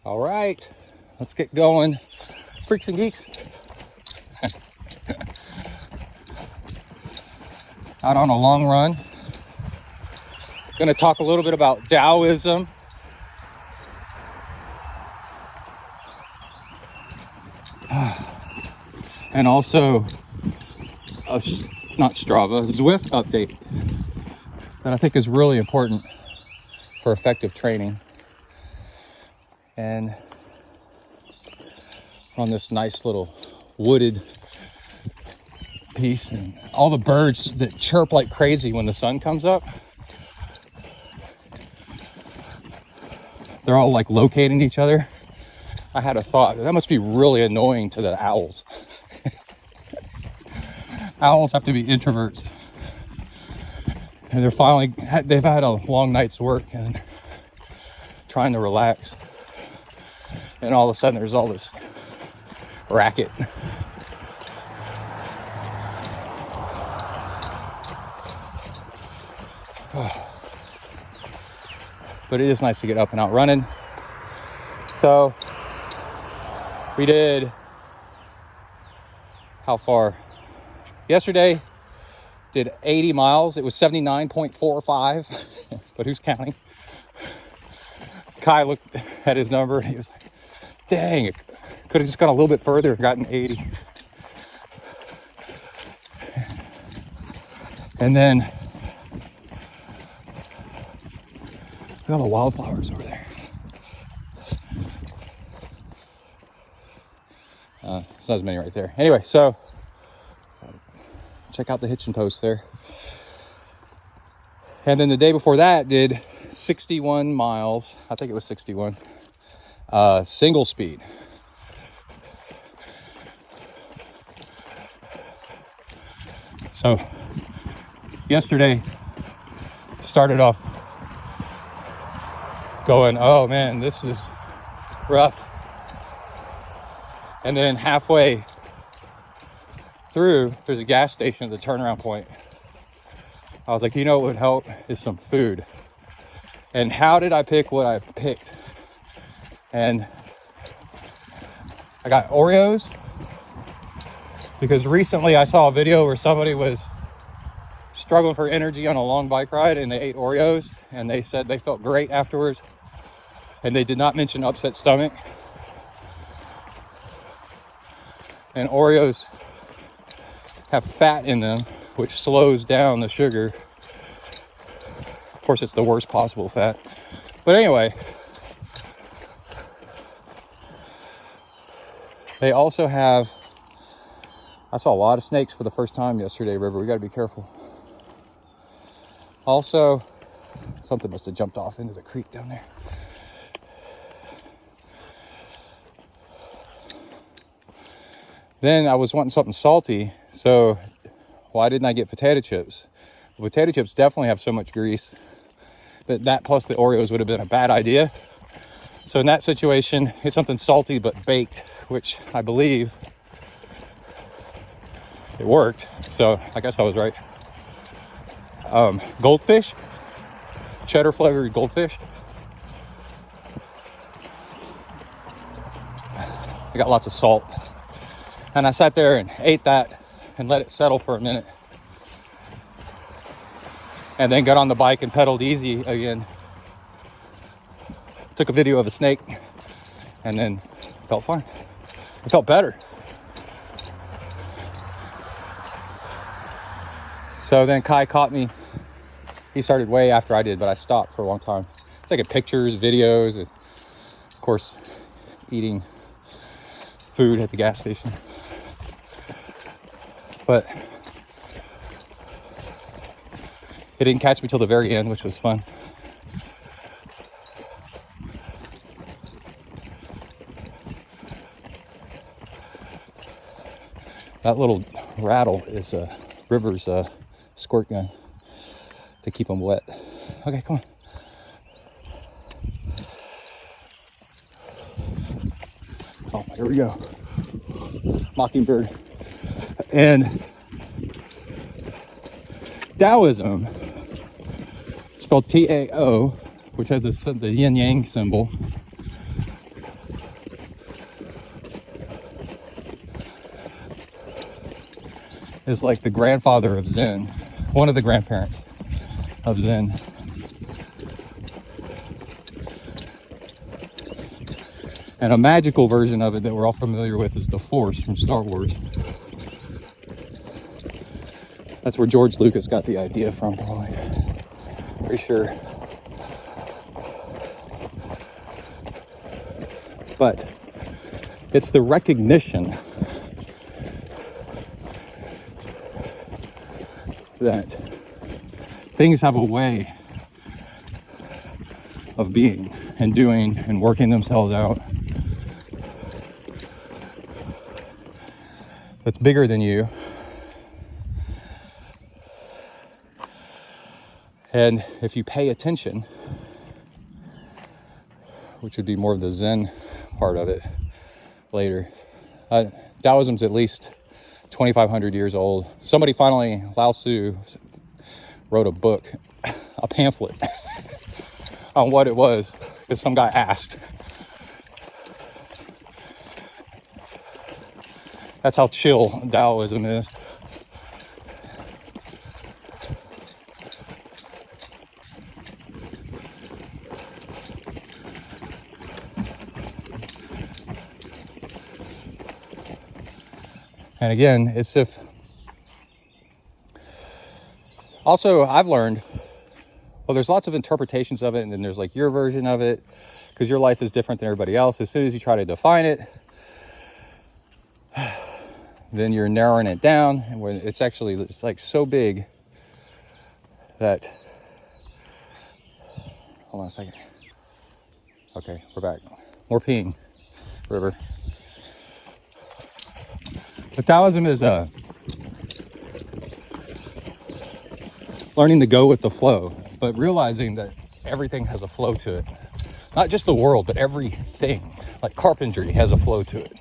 All right, let's get going, freaks and geeks. Out on a long run. Gonna talk a little bit about Taoism. And also not Strava, Zwift update that I think is really important for effective training. And on this nice little wooded piece, and all the birds that chirp like crazy when the sun comes up, they're all like locating each other. I had a thought, that must be really annoying to the owls. Owls have to be introverts, and they've had a long night's work and trying to relax, and all of a sudden there's all this racket. But it is nice to get up and out running. So we did, how far? Yesterday did 80 miles. It was 79.45, but who's counting? Kai looked at his number and he was like, dang, it could have just gone a little bit further and gotten 80. And then look at all the wildflowers over there. It's not as many right there. Anyway, so check out the hitching post there. And then the day before that did 61 miles. I think it was 61. Single speed. So yesterday started off going, oh man, this is rough. And then halfway through, there's a gas station at the turnaround point. I was like, you know what would help is some food. And how did I pick what I picked? And I got Oreos, because recently I saw a video where somebody was struggling for energy on a long bike ride and they ate Oreos and they said they felt great afterwards, and they did not mention upset stomach. And Oreos have fat in them, which slows down the sugar. Of course, it's the worst possible fat. But anyway, they also have, I saw a lot of snakes for the first time yesterday, River. We got to be careful. Also, something must have jumped off into the creek down there. Then I was wanting something salty, so why didn't I get potato chips? Well, potato chips definitely have so much grease that plus the Oreos would have been a bad idea. So in that situation, it's something salty but baked, which I believe it worked. So I guess I was right. Goldfish, cheddar flavored goldfish. I got lots of salt. And I sat there and ate that and let it settle for a minute. And then got on the bike and pedaled easy again. Took a video of a snake and then felt fine. It felt better. So then Kai caught me. He started way after I did, but I stopped for a long time. Taking pictures, videos, and of course, eating food at the gas station. But it didn't catch me till the very end, which was fun. That little rattle is River's squirt gun to keep them wet. Okay, come on. Oh, here we go. Mockingbird. And Taoism, spelled T-A-O, which has the yin-yang symbol, is like the grandfather of Zen, one of the grandparents of Zen. And a magical version of it that we're all familiar with is the Force from Star Wars. That's where George Lucas got the idea from, probably. Pretty sure. But it's the recognition that things have a way of being and doing and working themselves out that's bigger than you. And if you pay attention, which would be more of the Zen part of it later, Taoism's at least 2,500 years old. Somebody finally, Lao Tzu, wrote a book, a pamphlet on what it was, because some guy asked. That's how chill Taoism is. And again, it's if... Also, I've learned, well, there's lots of interpretations of it, and then there's like your version of it, because your life is different than everybody else. As soon as you try to define it, then you're narrowing it down, and when it's actually, it's like so big that... Hold on a second. Okay, we're back. More peeing. River. But Taoism is learning to go with the flow, but realizing that everything has a flow to it. Not just the world, but everything. Like carpentry has a flow to it.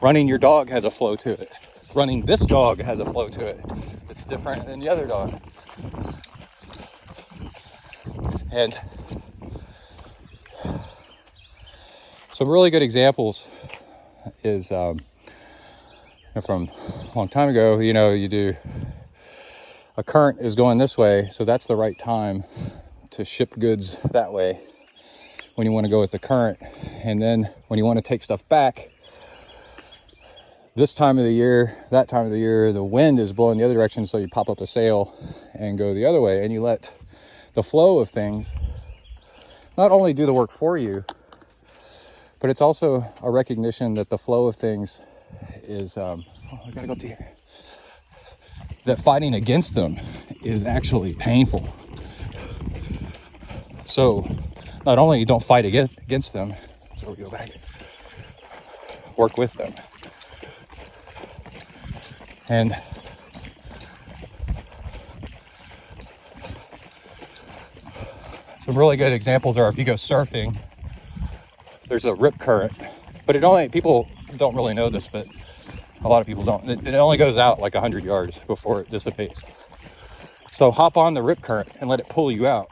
Running your dog has a flow to it. Running this dog has a flow to it. It's different than the other dog. And some really good examples is from a long time ago. You do a current is going this way, so that's the right time to ship goods that way when you want to go with the current. And then when you want to take stuff back, this time of the year, that time of the year, the wind is blowing the other direction, so you pop up a sail and go the other way, and you let the flow of things not only do the work for you, but it's also a recognition that the flow of things is, I gotta go up to here, that fighting against them is actually painful. So not only you don't fight against them, so we go back, work with them. And some really good examples are if you go surfing, there's a rip current, but people don't really know this, but a lot of people don't. It only goes out like 100 yards before it dissipates. So hop on the rip current and let it pull you out.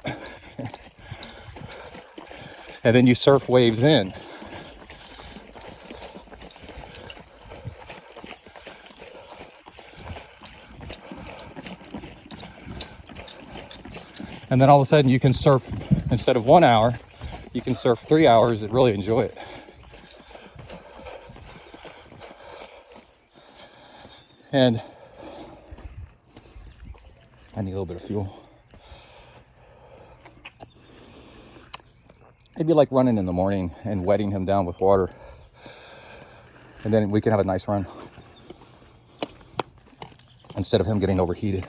And then you surf waves in. And then all of a sudden you can surf, instead of 1 hour, you can surf 3 hours and really enjoy it. And I need a little bit of fuel. It'd be like running in the morning and wetting him down with water. And then we can have a nice run instead of him getting overheated.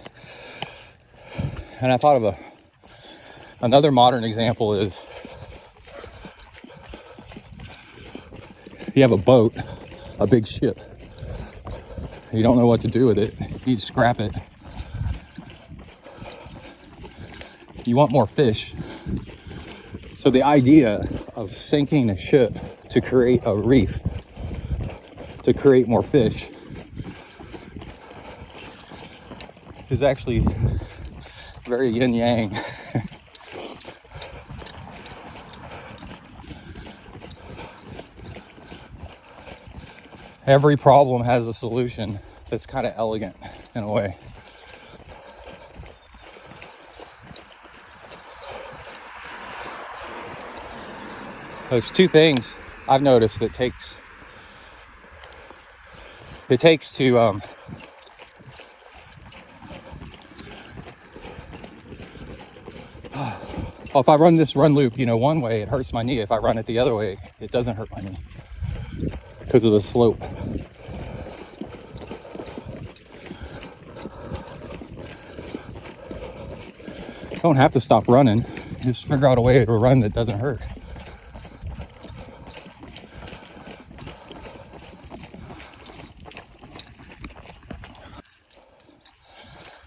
And I thought of another modern example is you have a boat, a big ship. You don't know what to do with it. You scrap it. You want more fish. So the idea of sinking a ship to create a reef, to create more fish, is actually very yin-yang. Every problem has a solution that's kind of elegant in a way. There's two things I've noticed that it takes to if I run this run loop, one way, it hurts my knee. If I run it the other way, it doesn't hurt my knee because of the slope. You don't have to stop running. Just figure out a way to run that doesn't hurt.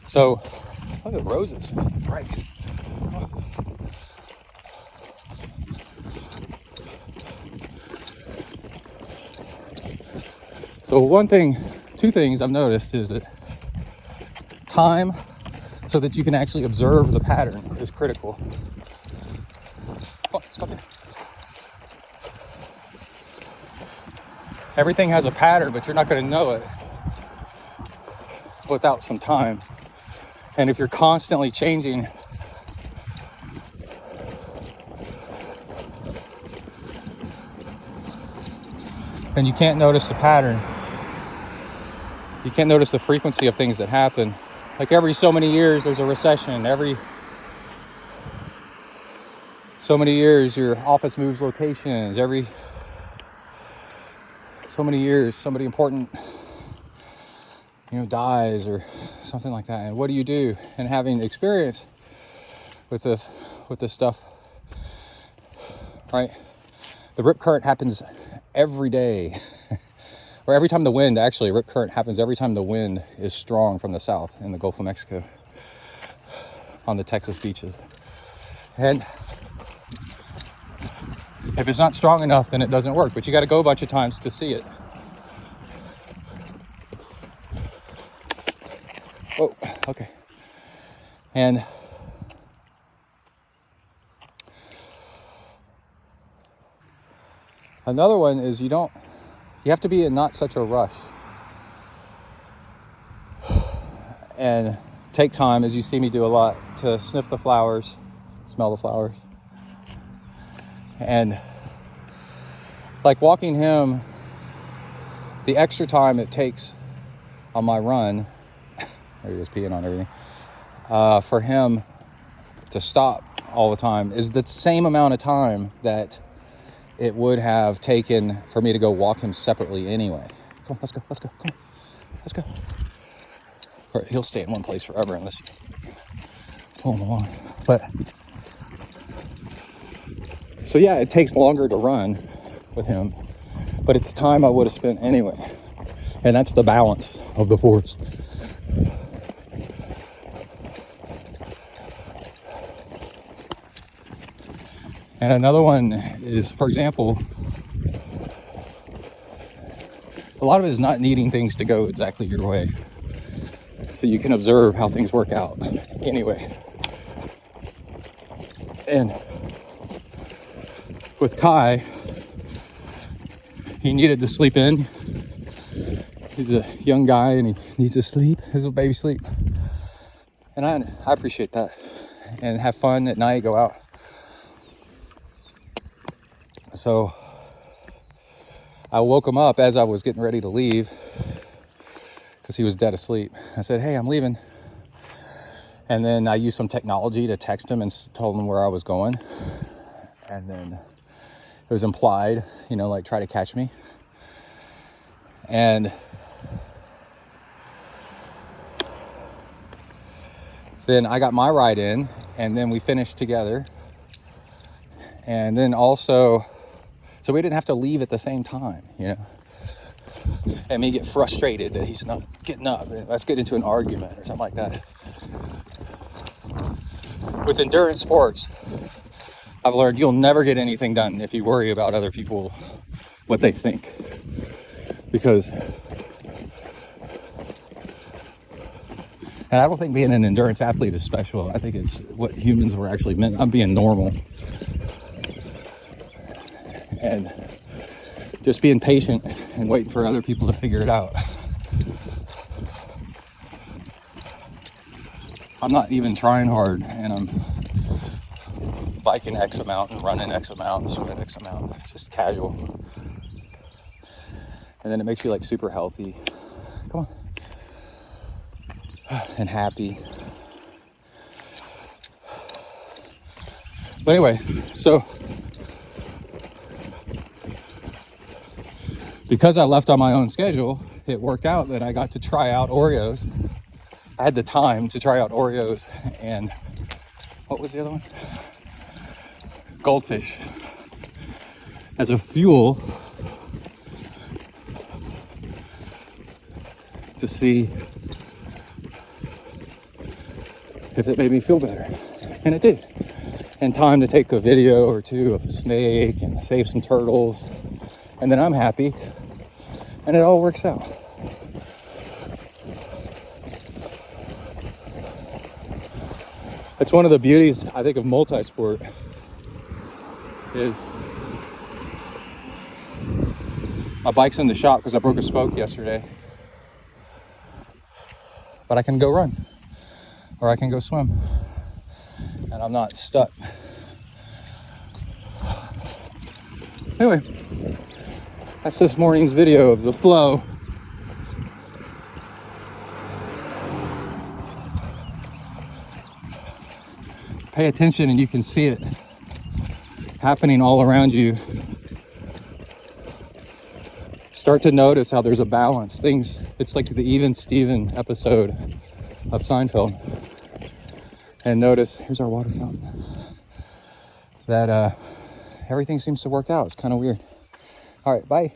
So, look at roses, bright. So two things I've noticed is that time, so that you can actually observe the pattern, is critical. Oh, let's go there. Everything has a pattern, but you're not going to know it without some time. And if you're constantly changing, then you can't notice the pattern. You can't notice the frequency of things that happen. Like every so many years, there's a recession. Every so many years, your office moves locations. Every so many years, somebody important, dies or something like that. And what do you do? And having experience with this stuff, right? The rip current happens every day. Or every time rip current happens every time the wind is strong from the south in the Gulf of Mexico on the Texas beaches. And if it's not strong enough, then it doesn't work. But you got to go a bunch of times to see it. Oh, okay. And another one is you have to be in not such a rush and take time, as you see me do a lot, to sniff the flowers, smell the flowers. And like walking him, the extra time it takes on my run, there he was peeing on everything, for him to stop all the time is the same amount of time that it would have taken for me to go walk him separately anyway. Come on, let's go, come on, let's go. Or he'll stay in one place forever unless you pull him along. But, so yeah, it takes longer to run with him, but it's time I would have spent anyway. And that's the balance of the force. And another one is, for example, a lot of it is not needing things to go exactly your way. So you can observe how things work out anyway. And with Kai, he needed to sleep in. He's a young guy and he needs to sleep, his little baby sleep. And I appreciate that. And have fun at night, go out. So I woke him up as I was getting ready to leave because he was dead asleep. I said, hey, I'm leaving. And then I used some technology to text him and told him where I was going. And then it was implied, like try to catch me. And then I got my ride in and then we finished together. And then also, so we didn't have to leave at the same time, and me get frustrated that he's not getting up. Let's get into an argument or something like that. With endurance sports, I've learned you'll never get anything done if you worry about other people, what they think. Because, and I don't think being an endurance athlete is special. I think it's what humans were actually meant. I'm being normal. And just being patient and waiting for other people to figure it out. I'm not even trying hard, and I'm biking X amount and running X amount and swimming X amount. It's just casual. And then it makes you like super healthy. Come on. And happy. But anyway, so because I left on my own schedule, it worked out that I got to try out Oreos. I had the time to try out Oreos and what was the other one? Goldfish as a fuel to see if it made me feel better. And it did. And time to take a video or two of a snake and save some turtles. And then I'm happy. And it all works out. It's one of the beauties, I think, of multi-sport is my bike's in the shop because I broke a spoke yesterday. But I can go run or I can go swim. And I'm not stuck. Anyway, that's this morning's video of the flow. Pay attention and you can see it happening all around you. Start to notice how there's a balance. Things, it's like the Even Steven episode of Seinfeld. And notice, here's our water fountain, that everything seems to work out. It's kind of weird. All right, bye.